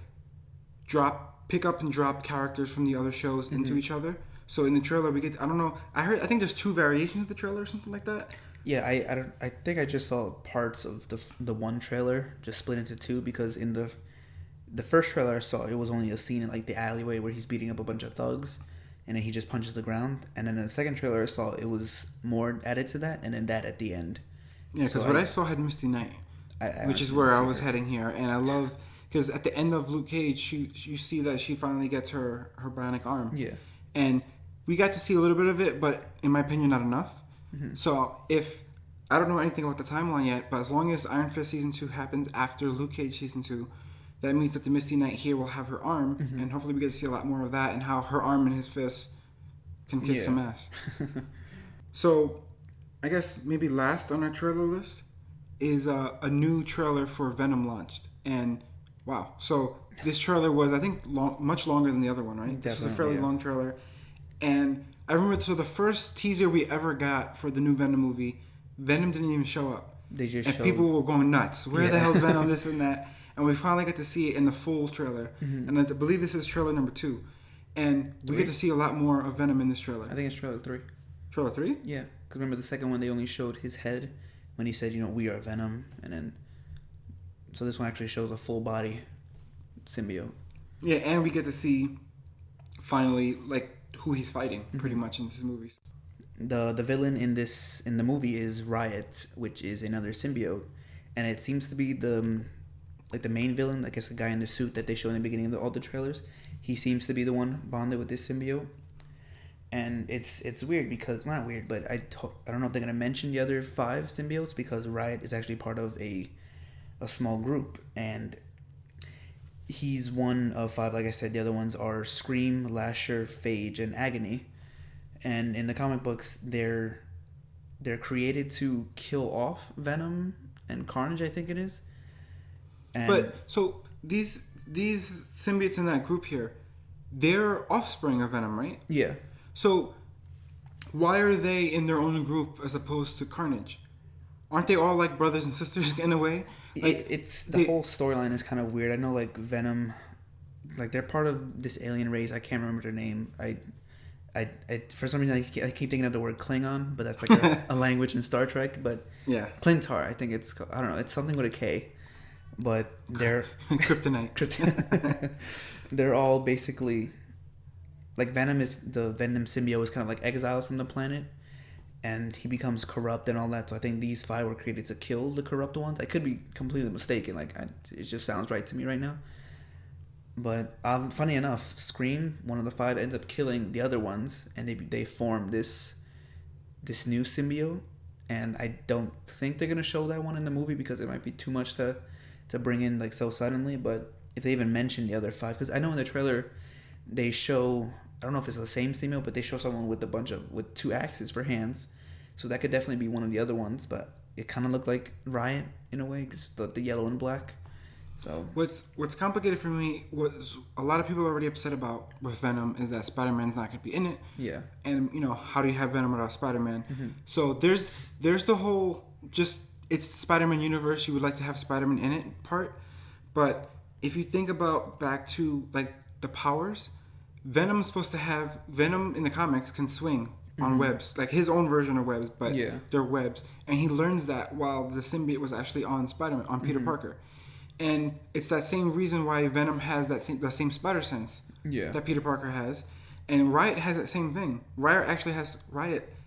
pick up and drop characters from the other shows into each other. So in the trailer we get, I don't know, I think there's 2 variations of the trailer or something like that. Yeah, I think I just saw parts of the one trailer just split into 2, because in the first trailer I saw, it was only a scene in like the alleyway where he's beating up a bunch of thugs, and then he just punches the ground. And then in the second trailer I saw, it was more added to that, and then that at the end. Yeah, because what I saw had Misty Knight, which is where I was heading here, and I love, because at the end of Luke Cage, you see that she finally gets her bionic arm. Yeah. And we got to see a little bit of it, but in my opinion, not enough. Mm-hmm. So if I don't know anything about the timeline yet, but as long as Iron Fist Season 2 happens after Luke Cage Season 2, that means that the Misty Knight here will have her arm, and hopefully we get to see a lot more of that and how her arm and his fist can kick some ass. So I guess maybe last on our trailer list is a new trailer for Venom launched. And wow. So this trailer was, I think, much longer than the other one, right? Definitely, this was a fairly long trailer. And I remember, so the first teaser we ever got for the new Venom movie, Venom didn't even show up. They just and people were going nuts. Where the hell's Venom, this and that? And we finally got to see it in the full trailer. Mm-hmm. And I believe this is trailer number 2. And we get to see a lot more of Venom in this trailer. I think it's trailer 3. Trailer 3? Yeah. Because remember the second one, they only showed his head when he said, we are Venom. And then, so this one actually shows a full body symbiote. Yeah, and we get to see, finally, like, who he's fighting, pretty much, in these movies. The villain in the movie is Riot, which is another symbiote. And it seems to be the main villain, I guess the guy in the suit that they show in the beginning of all the trailers. he seems to be the one bonded with this symbiote. And it's weird because, not weird, but I don't know if they're gonna mention the other 5 symbiotes, because Riot is actually part of a small group, and he's one of 5. Like I said, the other ones are Scream, Lasher, Phage, and Agony. And in the comic books, they're created to kill off Venom and Carnage, I think it is. And But so these symbiotes in that group here, they're offspring of Venom, right? yeah, So why are they in their own group as opposed to Carnage? Aren't they all like brothers and sisters in a way? Like, it's the whole storyline is kind of weird. I know, like, Venom, like, they're part of this alien race. I can't remember their name. I for some reason I keep thinking of the word Klingon, but that's like a language in Star Trek. But yeah, Clintar, I think it's called. I don't know. It's something with a K. But they're kryptonite. They're all basically, like, Venom symbiote is kind of like exiled from the planet, and he becomes corrupt and all that. So I think these 5 were created to kill the corrupt ones. I could be completely mistaken. Like, it just sounds right to me right now. But funny enough, Scream, one of the 5, ends up killing the other ones, and they form this new symbiote. And I don't think they're gonna show that one in the movie because it might be too much to bring in, like, so suddenly. But if they even mention the other 5, because I know in the trailer they show, I don't know if it's the same symbiote, but they show someone with with 2 axes for hands, so that could definitely be one of the other ones. But it kind of looked like Riot in a way, because the yellow and black. So what's complicated for me was a lot of people are already upset about with Venom is that Spider-Man's not going to be in it. Yeah. And how do you have Venom without Spider-Man? Mm-hmm. So there's the whole it's the Spider-Man universe. You would like to have Spider-Man in it part, but if you think about back to, like, the powers, Venom's supposed to have Venom in the comics can swing on webs, like his own version of webs, but they're webs, and he learns that while the symbiote was actually on Spider-Man, on Peter Parker. And it's that same reason why Venom has the same spider sense that Peter Parker has, and Riot has that same thing. Riot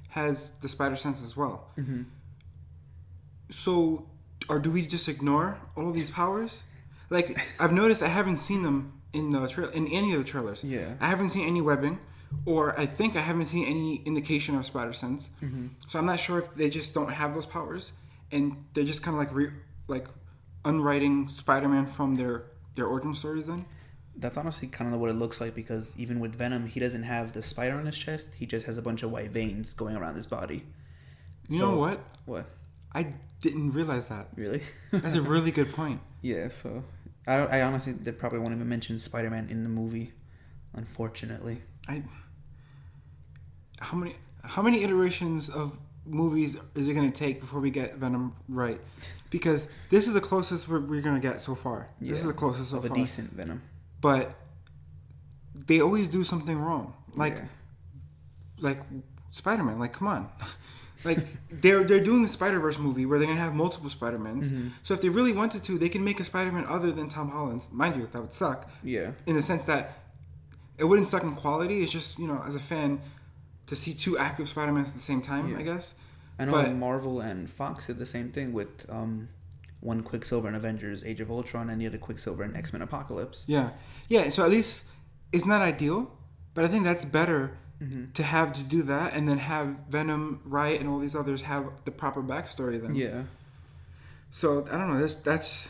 has the spider sense as well. Mm-hmm. So, do we just ignore all of these powers? Like, I've noticed I haven't seen them in any of the trailers. Yeah, I haven't seen any webbing, or I think I haven't seen any indication of spider sense. Mm-hmm. So I'm not sure if they just don't have those powers, and they're just kind of like unwriting Spider-Man from their origin stories then? That's honestly kind of what it looks like, because even with Venom, he doesn't have the spider on his chest. He just has a bunch of white veins going around his body. You know what? What? I didn't realize that. Really? That's a really good point. Yeah, so I honestly, they probably won't even mention Spider-Man in the movie, unfortunately. How many iterations of movies is it going to take before we get Venom right? Because this is the closest we're going to get so far. This is the closest so far. Of a decent Venom. But they always do something wrong. Like Spider-Man. Like, come on. Like, they're doing the Spider-Verse movie where they're going to have multiple Spider-Mans. Mm-hmm. So if they really wanted to, they can make a Spider-Man other than Tom Holland. Mind you, that would suck. Yeah. In the sense that it wouldn't suck in quality. It's just, as a fan, to see 2 active Spider-Mans at the same time, I guess. I know Marvel and Fox did the same thing with one Quicksilver in Avengers Age of Ultron and the other Quicksilver in X-Men Apocalypse. Yeah. So at least it's not ideal, but I think that's better to have to do that, and then have Venom, Riot, and all these others have the proper backstory then. Yeah. So I don't know. That's.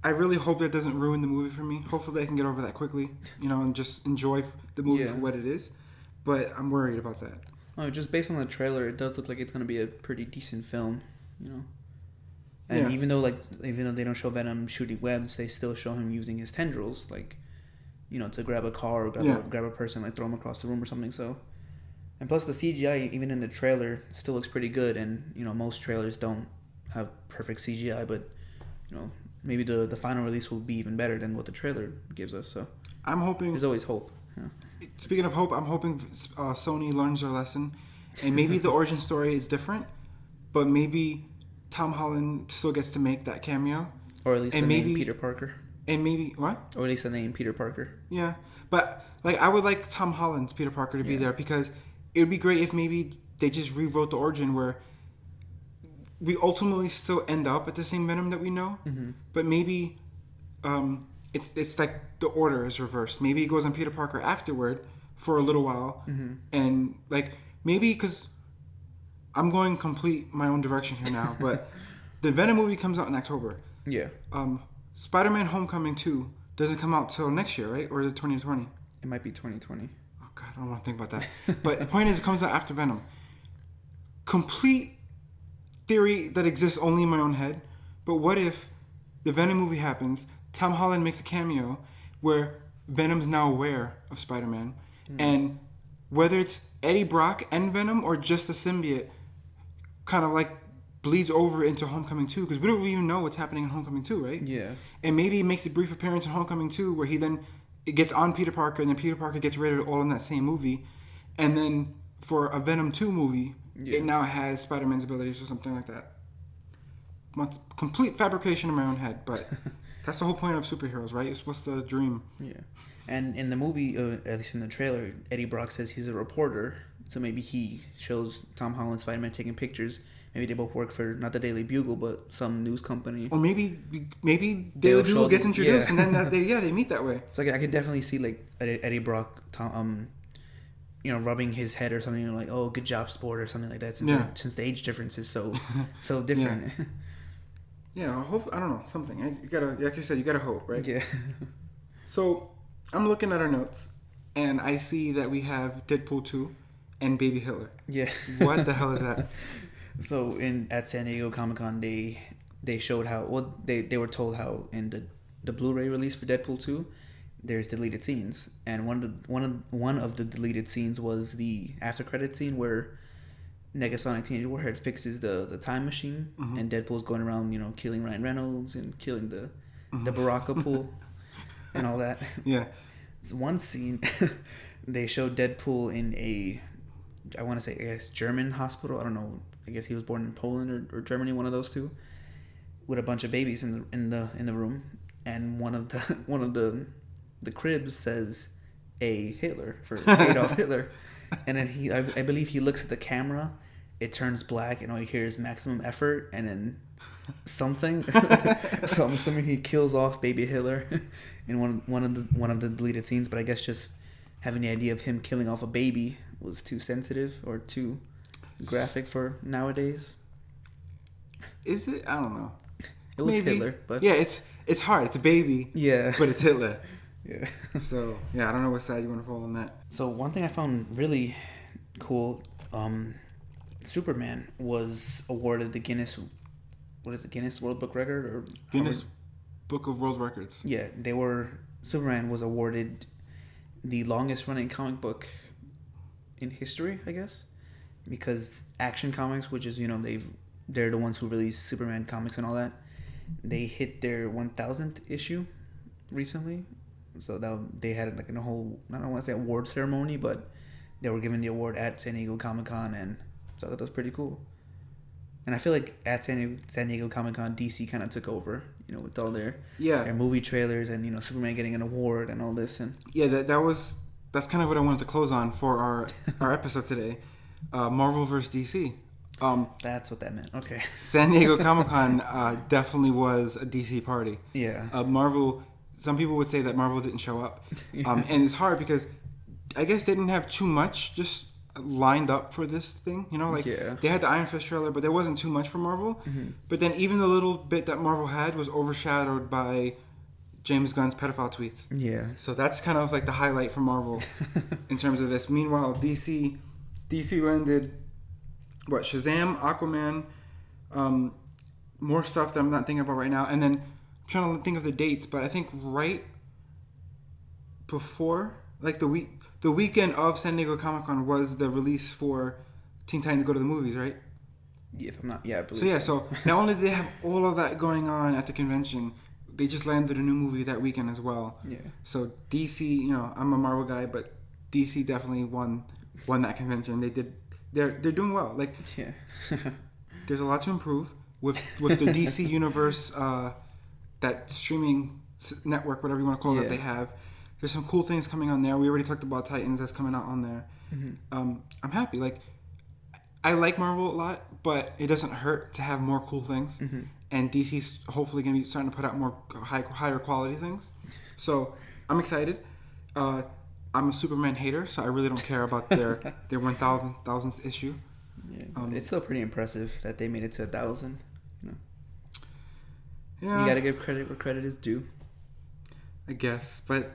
I really hope that doesn't ruin the movie for me. Hopefully I can get over that quickly, and just enjoy the movie for what it is. But I'm worried about that. Oh, just based on the trailer, it does look like it's going to be a pretty decent film, And even though they don't show Venom shooting webs, they still show him using his tendrils, to grab a car or grab a person, like throw him across the room or something. So, and plus the CGI, even in the trailer, still looks pretty good. And most trailers don't have perfect CGI, but maybe the final release will be even better than what the trailer gives us. So, I'm hoping there's always hope. Yeah. Speaking of hope, I'm hoping Sony learns their lesson, and maybe the origin story is different, but maybe Tom Holland still gets to make that cameo, or at least name Peter Parker. And maybe what? Or at least the name Peter Parker. Yeah, but I would like Tom Holland's Peter Parker to be there, because it would be great if maybe they just rewrote the origin where we ultimately still end up at the same Venom that we know, but maybe it's like the order is reversed. Maybe it goes on Peter Parker afterward for a little while, and like maybe because I'm going complete my own direction here now, but the Venom movie comes out in October. Yeah. Spider-Man: Homecoming 2 doesn't come out till next year, right? Or is it 2020? It might be 2020. Oh God, I don't want to think about that. But the point is, it comes out after Venom. Complete theory that exists only in my own head. But what if the Venom movie happens? Tom Holland makes a cameo where Venom's now aware of Spider-Man, and whether it's Eddie Brock and Venom or just the symbiote, kind of like bleeds over into Homecoming 2, because we don't even know what's happening in Homecoming 2, right? Yeah. And maybe he makes a brief appearance in Homecoming 2 where it gets on Peter Parker, and then Peter Parker gets raided all in that same movie. And then for a Venom 2 movie, it now has Spider-Man's abilities or something like that. Complete fabrication in my own head, but that's the whole point of superheroes, right? You're supposed to dream. Yeah. And in the movie, at least in the trailer, Eddie Brock says he's a reporter, so maybe he shows Tom Holland, Spider-Man taking pictures. Maybe they both work for not the Daily Bugle, but some news company. Or maybe Daily Bugle gets introduced, and then they meet that way. So I can definitely see like Eddie Brock, rubbing his head or something, like, "Oh, good job, sport," or something like that. Since the age difference is so different. Yeah, I don't know, something. You gotta, like you said, you gotta hope, right? Yeah. So I'm looking at our notes, and I see that we have Deadpool 2 and Baby Hitler. Yeah. What the hell is that? So at San Diego Comic-Con, they showed how they were told how in the Blu-ray release for Deadpool 2, there's deleted scenes, and one of the deleted scenes was the after credit scene where Negasonic Teenage Warhead fixes the time machine, and Deadpool's going around, killing Ryan Reynolds and killing the Baraka pool and all that. Yeah. It's one scene they showed Deadpool in I want to say, I guess, German hospital. I don't know. I guess he was born in Poland or Germany, one of those two, with a bunch of babies in the room, and one of the cribs says A Hitler for Adolf Hitler, and then I believe he looks at the camera, it turns black, and all you hear is maximum effort, and then something. So I'm assuming he kills off Baby Hitler in one of the deleted scenes, but I guess just having the idea of him killing off a baby was too sensitive or too graphic for nowadays. Is it? I don't know. It was maybe Hitler, but yeah, it's hard. It's a baby. Yeah, but it's Hitler. Yeah. So yeah, I don't know what side you want to fall on that. So one thing I found really cool, Superman was awarded the Guinness World Book Record or Guinness Book of World Records. Yeah, Superman was awarded the longest running comic book in history, I guess, because Action Comics, which is they're the ones who release Superman comics and all that, they hit their 1000th issue recently, so that they had like a whole, I don't want to say award ceremony, but they were given the award at San Diego Comic-Con, and so I thought that was pretty cool. And I feel like at San Diego Comic-Con, DC kind of took over, with all their movie trailers and Superman getting an award and all this. And that's kind of what I wanted to close on for our episode today, Marvel vs. DC. That's what that meant. Okay. San Diego Comic-Con definitely was a DC party. Yeah. Marvel. Some people would say that Marvel didn't show up, and it's hard because I guess they didn't have too much just lined up for this thing. They had the Iron Fist trailer, but there wasn't too much for Marvel. Mm-hmm. But then even the little bit that Marvel had was overshadowed by James Gunn's pedophile tweets. Yeah. So that's kind of like the highlight for Marvel in terms of this. Meanwhile, DC landed Shazam, Aquaman, more stuff that I'm not thinking about right now, and then I'm trying to think of the dates, but I think right before, like the weekend of San Diego Comic-Con was the release for Teen Titans Go to the Movies, right? Yeah, if I'm not, I believe. So yeah, so not only did they have all of that going on at the convention, they just landed a new movie that weekend as well. Yeah. So DC, I'm a Marvel guy, but DC definitely won that convention. They're doing well. Like, yeah. There's a lot to improve with the DC universe, that streaming network, whatever you want to call it, that they have. There's some cool things coming on there. We already talked about Titans that's coming out on there. Mm-hmm. I'm happy. Like, I like Marvel a lot, but it doesn't hurt to have more cool things. Mm-hmm. And DC's hopefully going to be starting to put out more higher quality things. So I'm excited. I'm a Superman hater, so I really don't care about their 1,000th issue. Yeah, it's still pretty impressive that they made it to 1,000. You know? Yeah, You gotta give credit where credit is due. I guess, but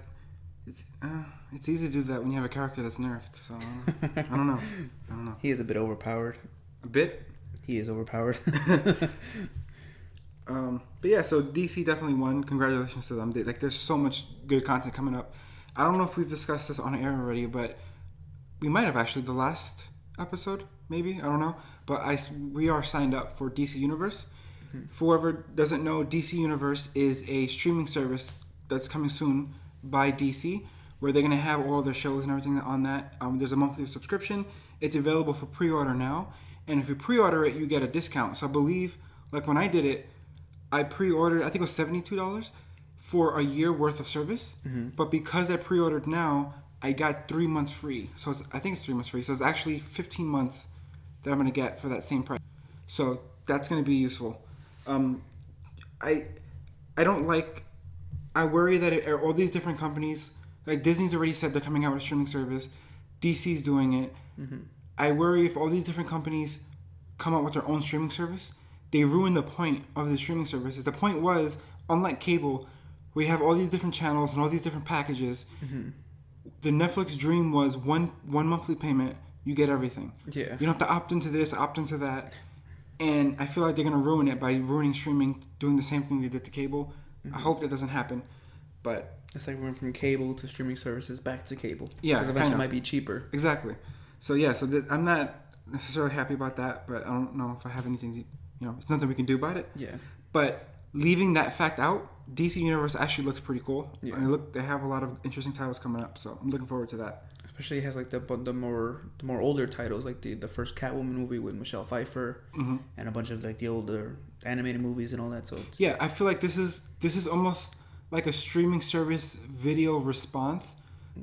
it's easy to do that when you have a character that's nerfed. So I don't know. He is a bit overpowered. A bit. He is overpowered. But yeah, so DC definitely won. Congratulations to them. There's so much good content coming up. I don't know if we've discussed this on air already, but we might have actually the last episode, maybe. I don't know. But we are signed up for DC Universe. Mm-hmm. For whoever doesn't know, DC Universe is a streaming service that's coming soon by DC, where they're going to have all their shows and everything on that. There's a monthly subscription. It's available for pre-order now. And if you pre-order it, you get a discount. So I believe, like when I did it, I pre-ordered, I think it was $72 for a year worth of service. Mm-hmm. But because I pre-ordered now, I got 3 months free. So I think it's 3 months free. So it's actually 15 months that I'm going to get for that same price. So that's going to be useful. I worry that all these different companies, like Disney's already said they're coming out with a streaming service. DC's doing it. Mm-hmm. I worry if all these different companies come out with their own streaming service, they ruin the point of the streaming services. The point was, unlike cable, we have all these different channels and all these different packages. Mm-hmm. The Netflix dream was one monthly payment, you get everything. Yeah. You don't have to opt into this, opt into that. And I feel like they're going to ruin it by ruining streaming, doing the same thing they did to cable. Mm-hmm. I hope that doesn't happen. But it's like we went from cable to streaming services back to cable. Yeah, because eventually it might be cheaper. Exactly. So yeah, I'm not necessarily happy about that, but I don't know if I have anything. There's nothing we can do about it. Yeah. But leaving that fact out, DC Universe actually looks pretty cool. Yeah. And they have a lot of interesting titles coming up, so I'm looking forward to that. Especially it has like the more older titles, like the first Catwoman movie with Michelle Pfeiffer, mm-hmm. and a bunch of like the older animated movies and all that. So yeah, I feel like this is almost like a streaming service video response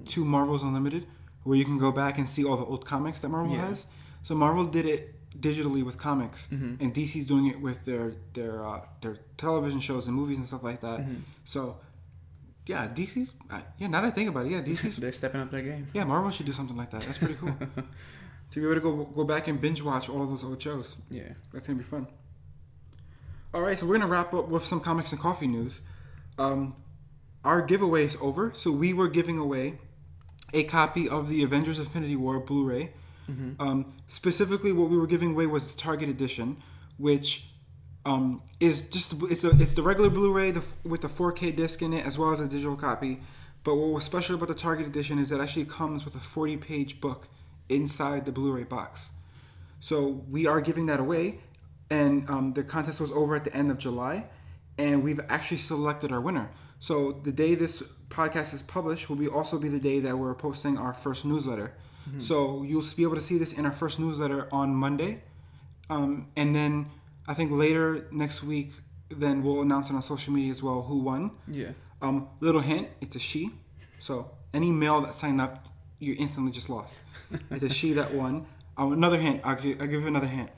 to Marvel's Unlimited, where you can go back and see all the old comics that Marvel has. So Marvel did it digitally with comics, mm-hmm. and DC's doing it with their television shows and movies and stuff like that. Mm-hmm. So yeah, DC's now that I think about it, DC's they're stepping up their game. Yeah, Marvel should do something like that. That's pretty cool. To be able to go back and binge watch all of those old shows. Yeah, that's gonna be fun. All right, so we're gonna wrap up with some comics and coffee news. Our giveaway is over, so we were giving away a copy of the Avengers Infinity War Blu-ray. Mm-hmm. Specifically, what we were giving away was the Target edition, which is just it's the regular Blu-ray with the 4K disc in it, as well as a digital copy. But what was special about the Target edition is that it actually comes with a 40-page book inside the Blu-ray box. So we are giving that away, and the contest was over at the end of July, and we've actually selected our winner. So the day this podcast is published will also be the day that we're posting our first newsletter. Mm-hmm. So you'll be able to see this in our first newsletter on Monday. And then I think later next week, then we'll announce it on social media as well who won. Yeah. Little hint, it's a she. So any male that signed up, you instantly just lost. It's a she that won. Another hint, I'll give you another hint.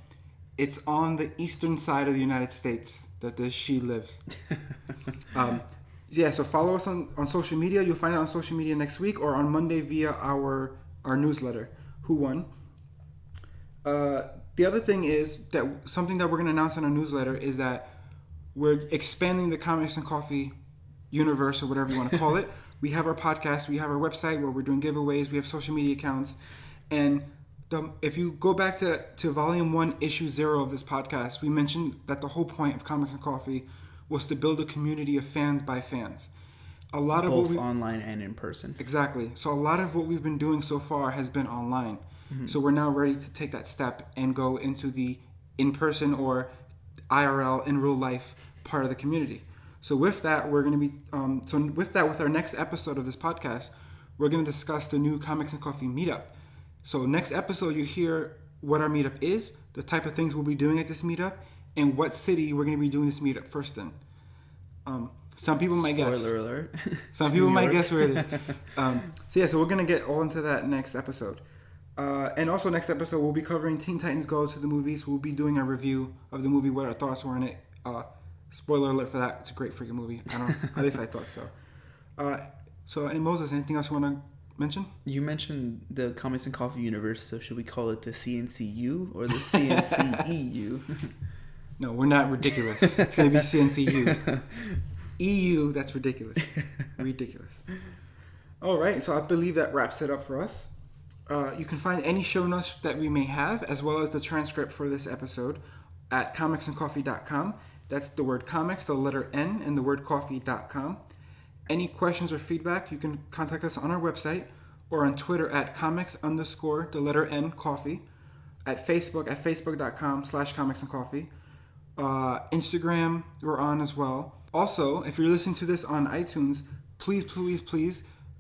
It's on the eastern side of the United States that the she lives. So follow us on social media. You'll find it on social media next week or on Monday via our newsletter, who won. The other thing is that something that we're going to announce in our newsletter is that we're expanding the Comics and Coffee universe, or whatever you want to call it. We have our podcast, we have our website where we're doing giveaways, we have social media accounts, and if you go back to Volume 1, Issue 0 of this podcast, we mentioned that the whole point of Comics and Coffee was to build a community of fans by fans. Both online and in person. Exactly. So a lot of what we've been doing so far has been online. Mm-hmm. So we're now ready to take that step and go into the in-person or IRL, in real life, part of the community. So with that, we're going to be with our next episode of this podcast, we're going to discuss the new Comics and Coffee meetup. So next episode, you hear what our meetup is, the type of things we'll be doing at this meetup, and what city we're going to be doing this meetup first in. Some people might guess. Spoiler alert. Some people might guess where it is. So we're going to get all into that next episode. And also next episode we'll be covering Teen Titans Go to the movies. We'll be doing a review of the movie, what our thoughts were in it. Spoiler alert for that. It's a great freaking movie. I don't at least I thought so. And Moses, anything else you want to mention? You mentioned the Comics and Coffee universe, so should we call it the CNCU or the CNCEU? No, we're not ridiculous. It's going to be CNCU. EU, that's ridiculous. Ridiculous. All right, so I believe that wraps it up for us. You can find any show notes that we may have, as well as the transcript for this episode, at comicsandcoffee.com. That's the word comics, the letter N, and the word coffee.com. Any questions or feedback, you can contact us on our website or on Twitter at comics_the letter N coffee, at Facebook at facebook.com/comicsandcoffee. Instagram, we're on as well. Also, if you're listening to this on iTunes, please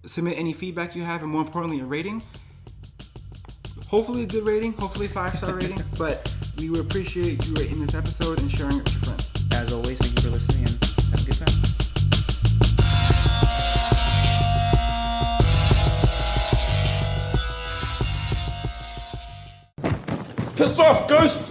submit any feedback you have, and more importantly, a rating. Hopefully a good rating, hopefully a 5-star rating, but we would appreciate you rating this episode and sharing it with your friends. As always, thank you for listening and have a good time. Piss off, ghost!